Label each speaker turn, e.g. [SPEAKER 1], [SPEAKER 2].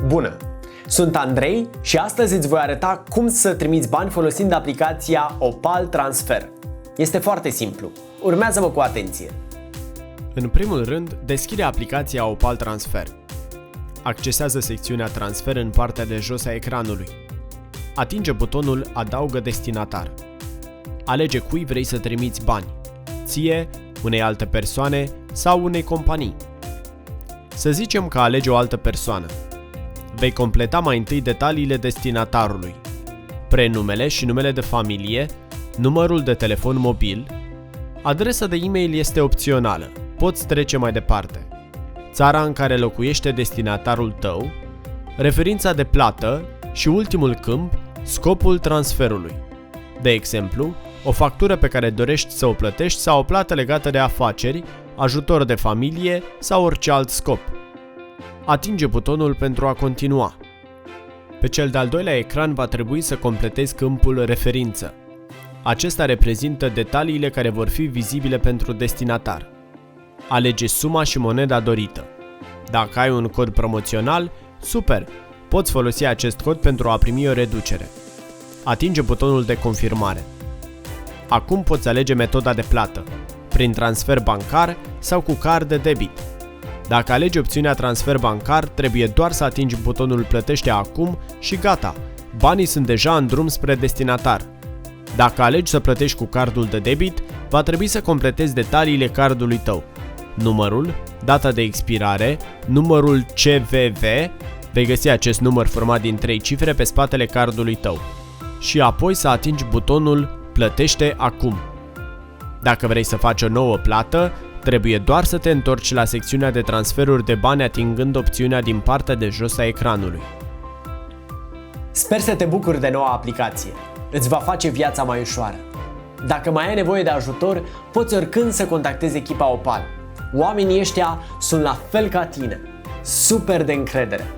[SPEAKER 1] Bună! Sunt Andrei și astăzi îți voi arăta cum să trimiți bani folosind aplicația Opal Transfer. Este foarte simplu. Urmează-mă cu atenție.
[SPEAKER 2] În primul rând, deschide aplicația Opal Transfer. Accesează secțiunea Transfer în partea de jos a ecranului. Atinge butonul Adaugă destinatar. Alege cui vrei să trimiți bani, ție, unei alte persoane sau unei companii. Să zicem că alegi o altă persoană. Vei completa mai întâi detaliile destinatarului, prenumele și numele de familie, numărul de telefon mobil, adresa de e-mail este opțională, poți trece mai departe, țara în care locuiește destinatarul tău, referința de plată și ultimul câmp, scopul transferului. De exemplu, o factură pe care dorești să o plătești sau o plată legată de afaceri, ajutor de familie sau orice alt scop. Atinge butonul pentru a continua. Pe cel de-al doilea ecran va trebui să completezi câmpul referință. Acesta reprezintă detaliile care vor fi vizibile pentru destinatar. Alege suma și moneda dorită. Dacă ai un cod promoțional, super! Poți folosi acest cod pentru a primi o reducere. Atinge butonul de confirmare. Acum poți alege metoda de plată, prin transfer bancar sau cu card de debit. Dacă alegi opțiunea transfer bancar, trebuie doar să atingi butonul Plătește acum și gata, banii sunt deja în drum spre destinatar. Dacă alegi să plătești cu cardul de debit, va trebui să completezi detaliile cardului tău. Numărul, data de expirare, numărul CVV, vei găsi acest număr format din 3 cifre pe spatele cardului tău. Și apoi să atingi butonul Plătește acum. Dacă vrei să faci o nouă plată, trebuie doar să te întorci la secțiunea de transferuri de bani atingând opțiunea din partea de jos a ecranului.
[SPEAKER 1] Sper să te bucuri de noua aplicație. Îți va face viața mai ușoară. Dacă mai ai nevoie de ajutor, poți oricând să contactezi echipa Opal. Oamenii ăștia sunt la fel ca tine. Super de încredere!